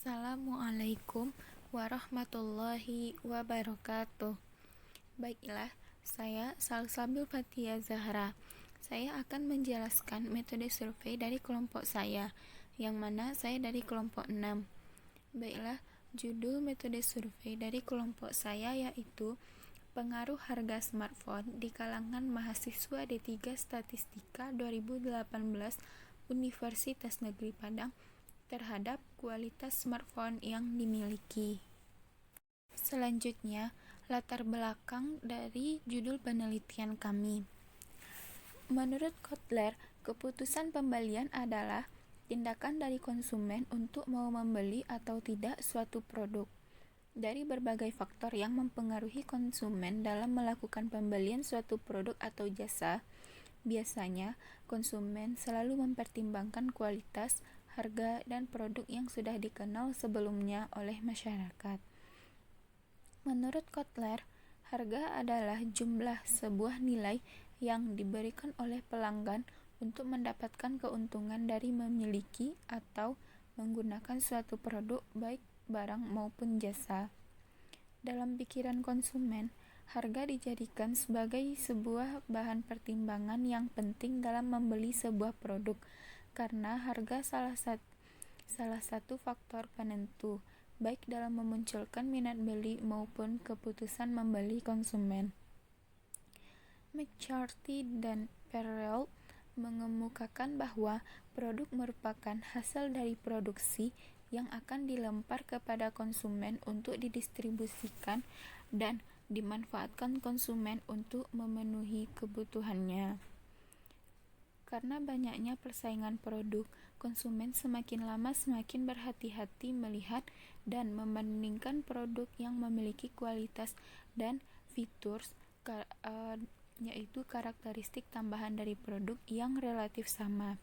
Assalamualaikum warahmatullahi wabarakatuh. Baiklah, saya Salsabil Fathia Zahra. Saya akan menjelaskan metode survei dari kelompok saya, yang mana saya dari kelompok 6. Baiklah, judul metode survei dari kelompok saya yaitu Pengaruh Harga Smartphone di Kalangan Mahasiswa D3 Statistika 2018 Universitas Negeri Padang terhadap kualitas smartphone yang dimiliki. Selanjutnya, latar belakang dari judul penelitian kami. Menurut Kotler, keputusan pembelian adalah tindakan dari konsumen untuk mau membeli atau tidak suatu produk. Dari berbagai faktor yang mempengaruhi konsumen dalam melakukan pembelian suatu produk atau jasa, biasanya konsumen selalu mempertimbangkan kualitas, harga, dan produk yang sudah dikenal sebelumnya oleh masyarakat. Menurut Kotler, harga adalah jumlah sebuah nilai yang diberikan oleh pelanggan untuk mendapatkan keuntungan dari memiliki atau menggunakan suatu produk baik barang maupun jasa. Dalam pikiran konsumen, harga dijadikan sebagai sebuah bahan pertimbangan yang penting dalam membeli sebuah produk, karena harga salah satu faktor penentu, baik dalam memunculkan minat beli maupun keputusan membeli konsumen. McCarthy dan Perel mengemukakan bahwa produk merupakan hasil dari produksi yang akan dilempar kepada konsumen untuk didistribusikan dan dimanfaatkan konsumen untuk memenuhi kebutuhannya. Karena banyaknya persaingan produk, konsumen semakin lama semakin berhati-hati melihat dan membandingkan produk yang memiliki kualitas dan fitur, yaitu karakteristik tambahan dari produk yang relatif sama.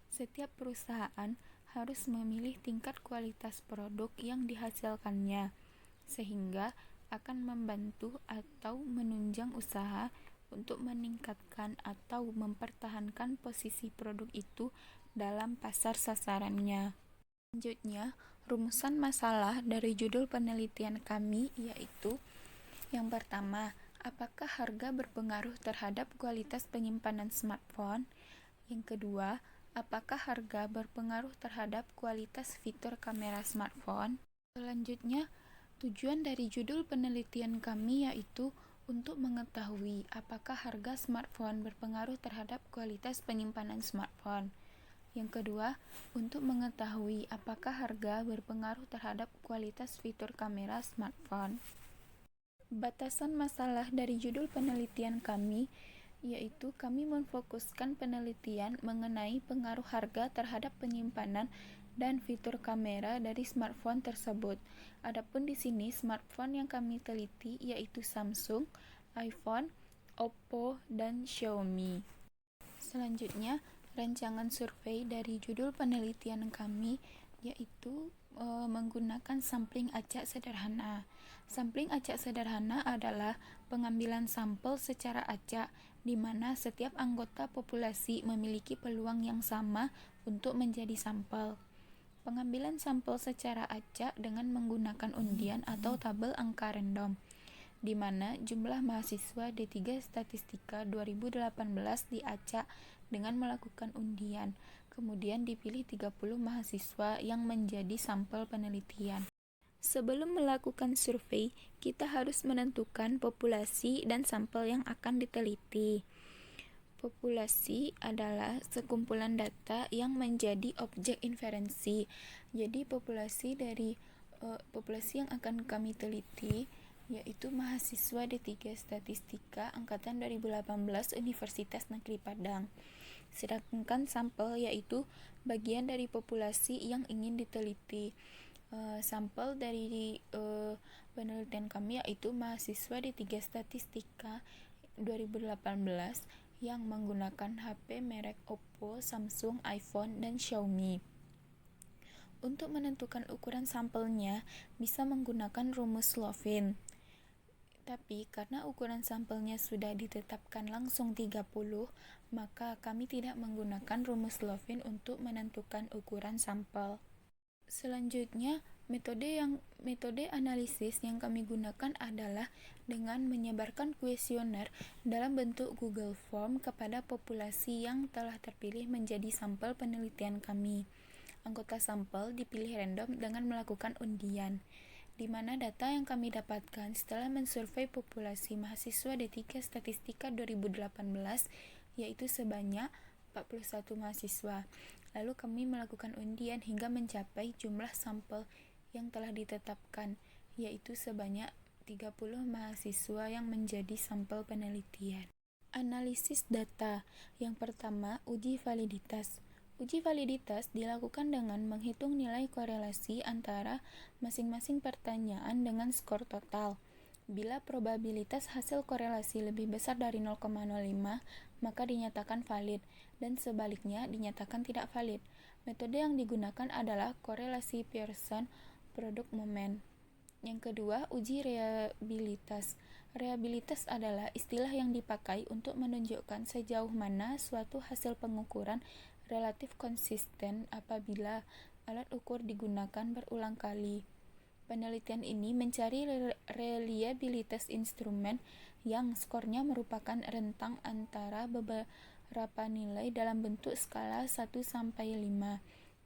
Setiap perusahaan harus memilih tingkat kualitas produk yang dihasilkannya, sehingga akan membantu atau menunjang usaha untuk meningkatkan atau mempertahankan posisi produk itu dalam pasar sasarannya. Selanjutnya, rumusan masalah dari judul penelitian kami yaitu: yang pertama, apakah harga berpengaruh terhadap kualitas penyimpanan smartphone? Yang kedua, apakah harga berpengaruh terhadap kualitas fitur kamera smartphone? Selanjutnya, tujuan dari judul penelitian kami yaitu untuk mengetahui apakah harga smartphone berpengaruh terhadap kualitas penyimpanan smartphone. Yang kedua, untuk mengetahui apakah harga berpengaruh terhadap kualitas fitur kamera smartphone. Batasan masalah dari judul penelitian kami yaitu kami memfokuskan penelitian mengenai pengaruh harga terhadap penyimpanan dan fitur kamera dari smartphone tersebut. Adapun di sini smartphone yang kami teliti yaitu Samsung, iPhone, Oppo, dan Xiaomi. Selanjutnya, rancangan survei dari judul penelitian kami yaitu menggunakan sampling acak sederhana. Sampling acak sederhana adalah pengambilan sampel secara acak di mana setiap anggota populasi memiliki peluang yang sama untuk menjadi sampel. Pengambilan sampel secara acak dengan menggunakan undian atau tabel angka random, di mana jumlah mahasiswa D3 Statistika 2018 diacak dengan melakukan undian. Kemudian dipilih 30 mahasiswa yang menjadi sampel penelitian. Sebelum melakukan survei, kita harus menentukan populasi dan sampel yang akan diteliti. Populasi adalah sekumpulan data yang menjadi objek inferensi. Jadi populasi yang akan kami teliti yaitu mahasiswa D3 Statistika angkatan 2018 Universitas Negeri Padang. Sedangkan sampel yaitu bagian dari populasi yang ingin diteliti. Sampel dari penelitian kami yaitu mahasiswa D3 Statistika 2018 yang menggunakan HP merek Oppo, Samsung, iPhone, dan Xiaomi. Untuk menentukan ukuran sampelnya bisa menggunakan rumus Slovin. Tapi karena ukuran sampelnya sudah ditetapkan langsung 30, maka kami tidak menggunakan rumus Slovin untuk menentukan ukuran sampel. Selanjutnya, metode analisis yang kami gunakan adalah dengan menyebarkan kuesioner dalam bentuk Google Form kepada populasi yang telah terpilih menjadi sampel penelitian kami. Anggota sampel dipilih random dengan melakukan undian, di mana data yang kami dapatkan setelah mensurvei populasi mahasiswa D3 Statistika 2018 yaitu sebanyak 41 mahasiswa. Lalu kami melakukan undian hingga mencapai jumlah sampel yang telah ditetapkan, yaitu sebanyak 30 mahasiswa yang menjadi sampel penelitian. Analisis data. Yang pertama, uji validitas. Uji validitas dilakukan dengan menghitung nilai korelasi antara masing-masing pertanyaan dengan skor total. Bila probabilitas hasil korelasi lebih besar dari 0,05, maka dinyatakan valid, dan sebaliknya dinyatakan tidak valid. Metode yang digunakan adalah korelasi Pearson produk momen. Yang kedua, uji reliabilitas. Reliabilitas adalah istilah yang dipakai untuk menunjukkan sejauh mana suatu hasil pengukuran relatif konsisten apabila alat ukur digunakan berulang kali. Penelitian ini mencari reliabilitas instrumen yang skornya merupakan rentang antara beberapa nilai dalam bentuk skala 1-5.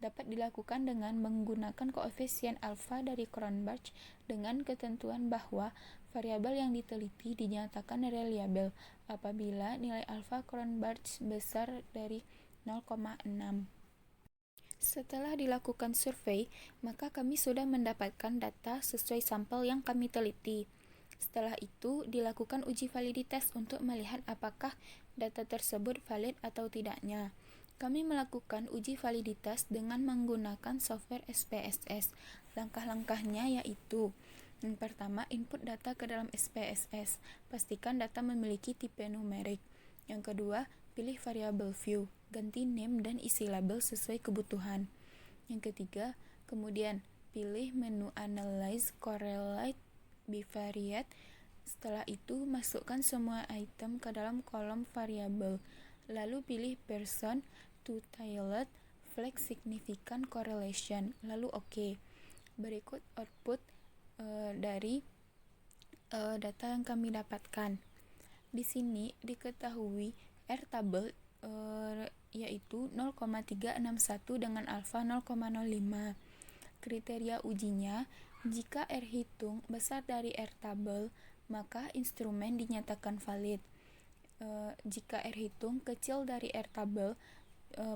Dapat dilakukan dengan menggunakan koefisien alfa dari Cronbach dengan ketentuan bahwa variabel yang diteliti dinyatakan reliable apabila nilai alfa Cronbach besar dari 0,6. Setelah dilakukan survei, maka kami sudah mendapatkan data sesuai sampel yang kami teliti. Setelah itu, dilakukan uji validitas untuk melihat apakah data tersebut valid atau tidaknya. Kami melakukan uji validitas dengan menggunakan software SPSS. Langkah-langkahnya yaitu: yang pertama, input data ke dalam SPSS. Pastikan data memiliki tipe numerik. Yang kedua, pilih variabel view, ganti name dan isi label sesuai kebutuhan. Yang ketiga, kemudian pilih menu Analyze, Correlate, Bivariate. Setelah itu, masukkan semua item ke dalam kolom variabel. Lalu pilih Pearson two-tailed flag significant correlation. Lalu OK. Berikut output dari data yang kami dapatkan. Di sini diketahui R-table yaitu 0,361 dengan alfa 0,05. Kriteria ujinya, jika R hitung besar dari R-table, maka instrumen dinyatakan valid. Jika R hitung kecil dari R-table,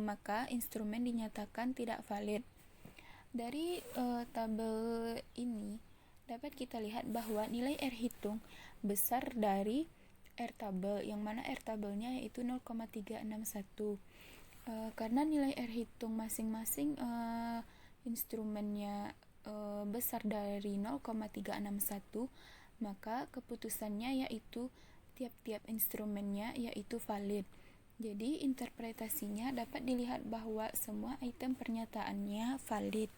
maka instrumen dinyatakan tidak valid. Dari tabel ini dapat kita lihat bahwa nilai R hitung besar dari R-table, yang mana R-tabelnya yaitu 0,361. Karena nilai R hitung masing-masing instrumennya besar dari 0,361, maka keputusannya yaitu tiap-tiap instrumennya yaitu valid. Jadi interpretasinya dapat dilihat bahwa semua item pernyataannya valid.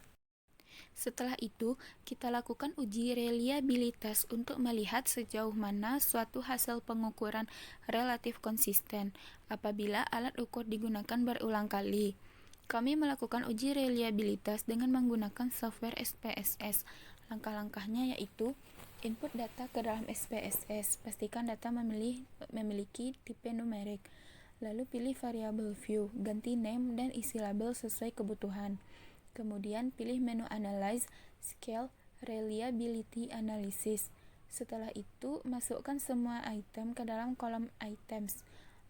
Setelah itu, kita lakukan uji reliabilitas untuk melihat sejauh mana suatu hasil pengukuran relatif konsisten apabila alat ukur digunakan berulang kali. Kami melakukan uji reliabilitas dengan menggunakan software SPSS. Langkah-langkahnya yaitu: input data ke dalam SPSS, pastikan data memiliki tipe numerik. Lalu pilih variabel view, ganti name dan isi label sesuai kebutuhan. Kemudian pilih menu Analyze, Scale, Reliability Analysis. Setelah itu, masukkan semua item ke dalam kolom Items.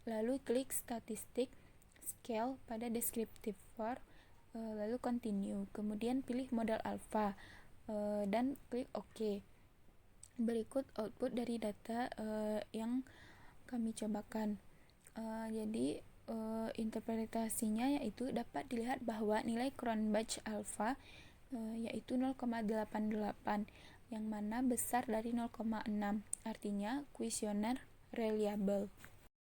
Lalu klik Statistik, Scale pada Descriptive for, lalu Continue. Kemudian pilih model alpha, dan klik OK. Berikut output dari data yang kami cobakan. Jadi interpretasinya yaitu dapat dilihat bahwa nilai Cronbach alpha yaitu 0,88 yang mana besar dari 0,6, artinya kuesioner reliable.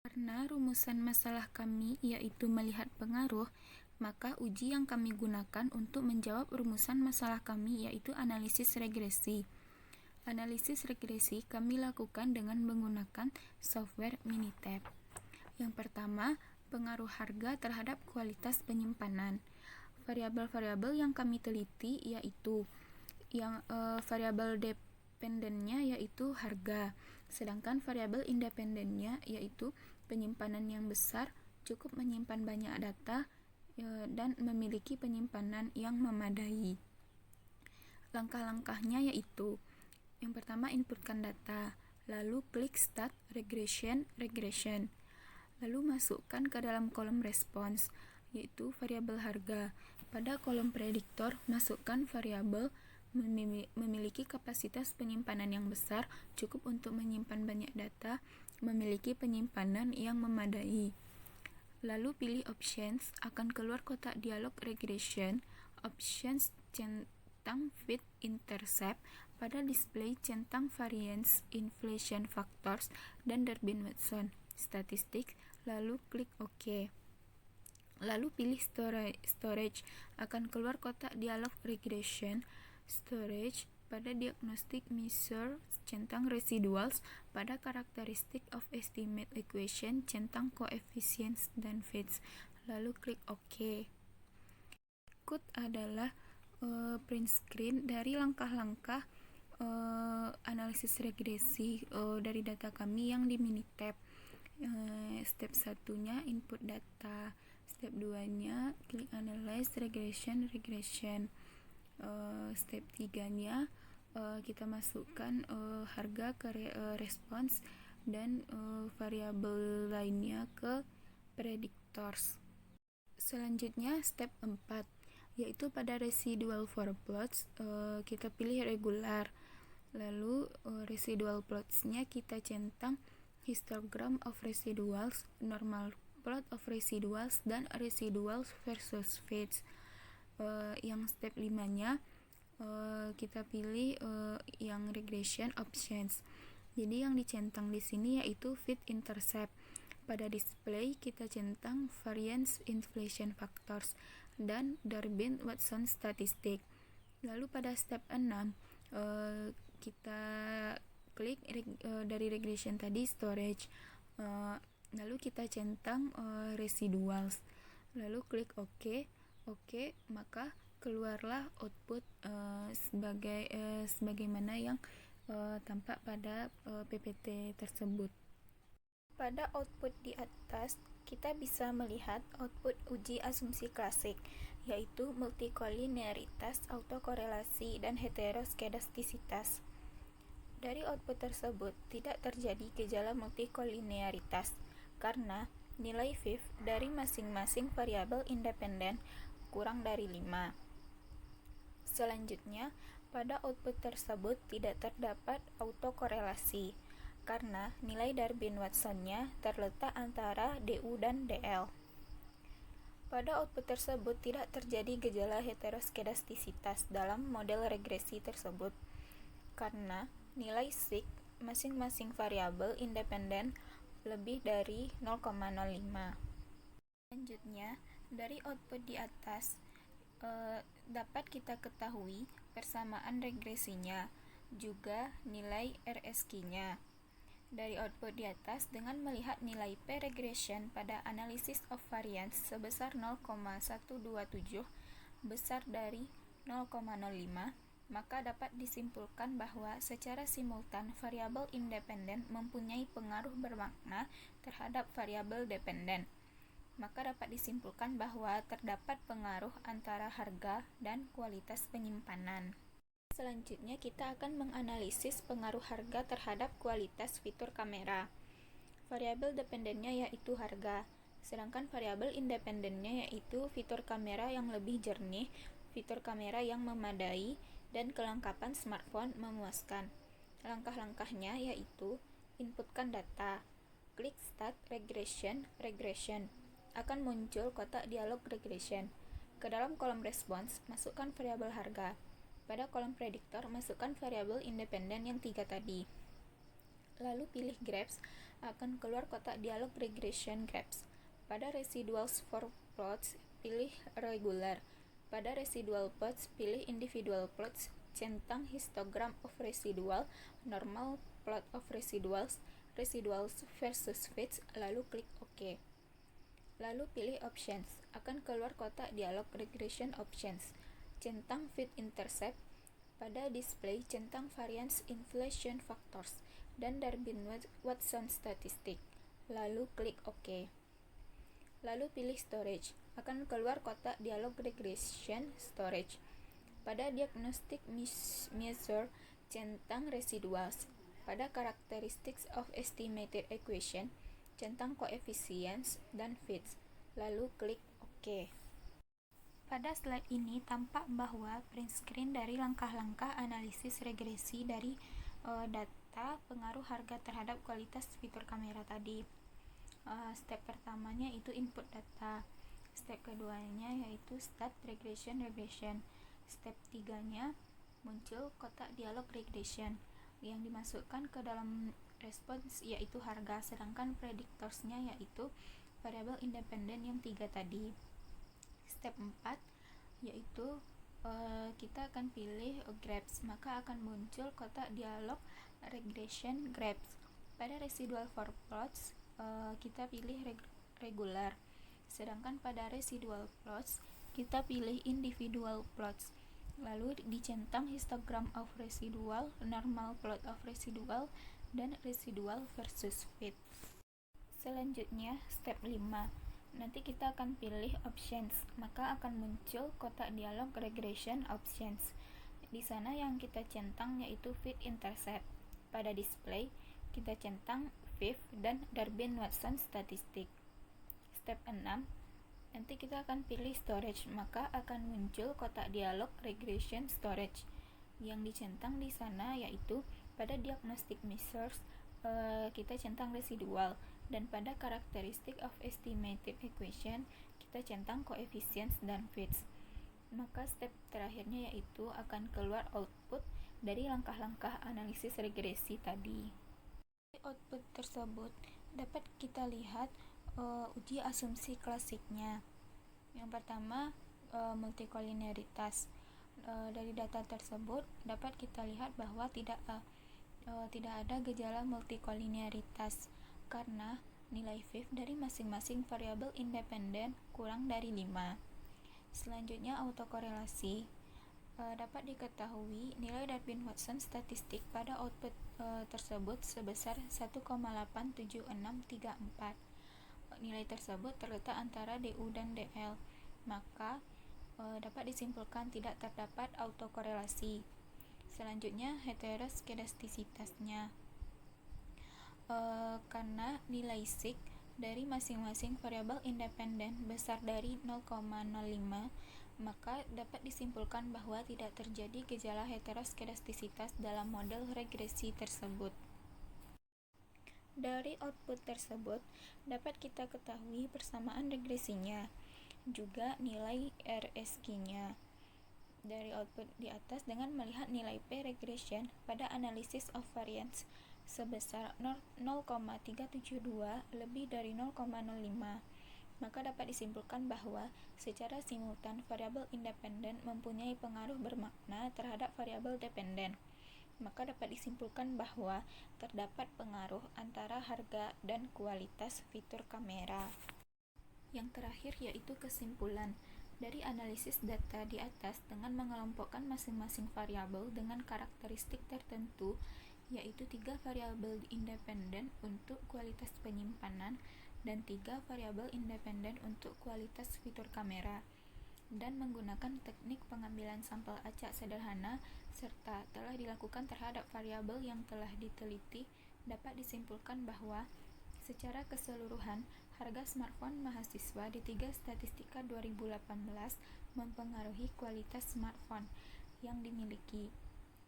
Karena rumusan masalah kami yaitu melihat pengaruh, maka uji yang kami gunakan untuk menjawab rumusan masalah kami yaitu analisis regresi. Analisis regresi kami lakukan dengan menggunakan software Minitab. Yang pertama, pengaruh harga terhadap kualitas penyimpanan. Variabel-variabel yang kami teliti yaitu yang variabel dependennya yaitu harga, sedangkan variabel independennya yaitu penyimpanan yang besar, cukup menyimpan banyak data, dan memiliki penyimpanan yang memadai. Langkah-langkahnya yaitu yang pertama, inputkan data, lalu klik Start Regression, lalu masukkan ke dalam kolom respons, yaitu variabel harga. Pada kolom prediktor, masukkan variabel memiliki kapasitas penyimpanan yang besar, cukup untuk menyimpan banyak data, memiliki penyimpanan yang memadai. Lalu pilih Options, akan keluar kotak dialog regression. Options centang Fit Intercept, pada display centang Variance Inflation Factors dan Durbin-Watson Statistics, lalu klik OK. Lalu pilih Storage, akan keluar kotak dialog regression. Storage, pada diagnostic measure centang Residuals, pada characteristic of estimate equation centang coefficients dan fits, lalu klik OK. Berikut adalah print screen dari langkah-langkah analisis regresi dari data kami yang di Minitab. Step 1-nya input data, step 2-nya klik analyze regression. Step 3-nya kita masukkan harga ke response dan variabel lainnya ke predictors. Selanjutnya step 4, yaitu pada residual for plots kita pilih regular. Lalu residual plots-nya kita centang histogram of residuals, normal plot of residuals, dan residuals versus fits. Yang step 5-nya kita pilih yang regression options. Jadi yang dicentang di sini yaitu fit intercept. Pada display kita centang variance inflation factors dan Durbin-Watson statistic. Lalu pada step 6 kita klik dari regression tadi storage, lalu kita centang residuals, lalu klik OK, maka keluarlah output sebagaimana yang tampak pada PPT tersebut. Pada output di atas kita bisa melihat output uji asumsi klasik, yaitu multikolinearitas, autokorelasi, dan heteroskedastisitas. Dari output tersebut tidak terjadi gejala multikolinearitas karena nilai VIF dari masing-masing variabel independen kurang dari 5. Selanjutnya, pada output tersebut tidak terdapat autokorelasi karena nilai Durbin-Watson-nya terletak antara DU dan DL. Pada output tersebut tidak terjadi gejala heteroskedastisitas dalam model regresi tersebut karena nilai sig masing-masing variabel independen lebih dari 0,05. Selanjutnya, dari output di atas dapat kita ketahui persamaan regresinya, juga nilai RSQ-nya. Dari output di atas, dengan melihat nilai P regression pada analysis of variance sebesar 0,127 besar dari 0,05, maka dapat disimpulkan bahwa secara simultan variabel independen mempunyai pengaruh bermakna terhadap variabel dependen. Maka dapat disimpulkan bahwa terdapat pengaruh antara harga dan kualitas penyimpanan. Selanjutnya kita akan menganalisis pengaruh harga terhadap kualitas fitur kamera. Variabel dependennya yaitu harga, sedangkan variabel independennya yaitu fitur kamera yang lebih jernih, fitur kamera yang memadai, dan kelengkapan smartphone memuaskan. Langkah-langkahnya yaitu inputkan data, klik Start Regression, akan muncul kotak dialog regression. Ke dalam kolom respons, masukkan variabel harga. Pada kolom prediktor, masukkan variabel independen yang 3 tadi. Lalu pilih Graphs, akan keluar kotak dialog regression Graphs. Pada residuals for plots, pilih regular. Pada residual plots, pilih individual plots, centang histogram of residual, normal plot of residuals, residuals versus fits, lalu klik OK. Lalu pilih Options, akan keluar kotak dialog regression options, centang fit intercept. Pada display centang variance inflation factors dan Darwin-Watson statistik. Lalu klik OK. Lalu pilih storage. Akan keluar kotak dialog regression storage. Pada diagnostic measure centang residuals. Pada characteristics of estimated equation centang coefficients dan fits. Lalu klik OK. Pada slide ini tampak bahwa print screen dari langkah-langkah analisis regresi dari data pengaruh harga terhadap kualitas fitur kamera tadi. Step pertamanya itu input data. Step keduanya yaitu start regression. Step tiganya muncul kotak dialog regression yang dimasukkan ke dalam respons yaitu harga, sedangkan predictorsnya yaitu variabel independen yang 3 tadi. Step 4 yaitu kita akan pilih graph, maka akan muncul kotak dialog regression graphs. Pada residual for plots kita pilih regular, sedangkan pada residual plots kita pilih individual plots. Lalu dicentang histogram of residual, normal plot of residual, dan residual versus fit. Selanjutnya step 5. Nanti kita akan pilih options, maka akan muncul kotak dialog regression options. Di sana yang kita centang yaitu fit intercept. Pada display kita centang FIF dan Darwin-Watson statistik. Step 6. Nanti kita akan pilih storage, maka akan muncul kotak dialog regression storage. Yang dicentang di sana yaitu pada diagnostic measures kita centang residual, dan pada characteristic of estimated equation kita centang coefficients dan fits. Maka step terakhirnya yaitu akan keluar output dari langkah-langkah analisis regresi tadi. Output tersebut dapat kita lihat uji asumsi klasiknya. Yang pertama multikolinearitas. Dari data tersebut dapat kita lihat bahwa tidak ada gejala multikolinearitas karena nilai FIF dari masing-masing variabel independen kurang dari 5. Selanjutnya autokorelasi. Dapat diketahui nilai Darwin-Watson statistik pada output tersebut sebesar 1,87634. Nilai tersebut terletak antara DU dan DL, maka dapat disimpulkan tidak terdapat autokorelasi. Selanjutnya heteroskedastisitasnya. Karena nilai sig dari masing-masing variabel independen besar dari 0,05, maka dapat disimpulkan bahwa tidak terjadi gejala heteroskedastisitas dalam model regresi tersebut. Dari output tersebut dapat kita ketahui persamaan regresinya, juga nilai RSQ-nya. Dari output di atas dengan melihat nilai P regression pada analysis of variance sebesar 0,372 lebih dari 0,05, maka dapat disimpulkan bahwa secara simultan variabel independen mempunyai pengaruh bermakna terhadap variabel dependen. Maka dapat disimpulkan bahwa terdapat pengaruh antara harga dan kualitas fitur kamera. Yang terakhir yaitu kesimpulan. Dari analisis data di atas dengan mengelompokkan masing-masing variabel dengan karakteristik tertentu, yaitu 3 variabel independen untuk kualitas penyimpanan dan 3 variabel independen untuk kualitas fitur kamera, dan menggunakan teknik pengambilan sampel acak sederhana serta telah dilakukan terhadap variabel yang telah diteliti, dapat disimpulkan bahwa secara keseluruhan harga smartphone mahasiswa di 3 Statistika 2018 mempengaruhi kualitas smartphone yang dimiliki,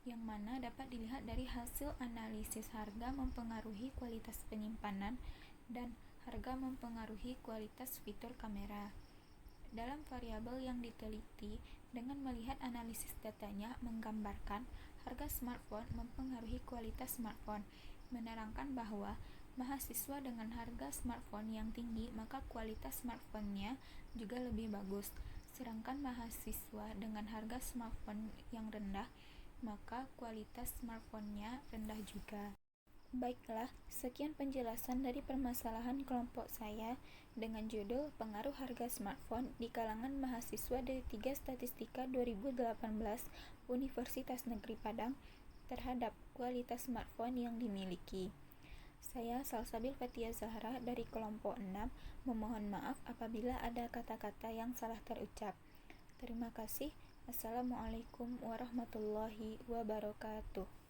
yang mana dapat dilihat dari hasil analisis harga mempengaruhi kualitas penyimpanan dan harga mempengaruhi kualitas fitur kamera. Dalam variabel yang diteliti, dengan melihat analisis datanya menggambarkan harga smartphone mempengaruhi kualitas smartphone, menerangkan bahwa mahasiswa dengan harga smartphone yang tinggi maka kualitas smartphone-nya juga lebih bagus, sedangkan mahasiswa dengan harga smartphone yang rendah maka kualitas smartphone-nya rendah juga. Baiklah, sekian penjelasan dari permasalahan kelompok saya dengan judul Pengaruh Harga Smartphone di kalangan mahasiswa D3 Statistika 2018 Universitas Negeri Padang terhadap kualitas smartphone yang dimiliki. Saya Salsabil Fatia Zahra dari kelompok 6 memohon maaf apabila ada kata-kata yang salah terucap. Terima kasih. Assalamualaikum warahmatullahi wabarakatuh.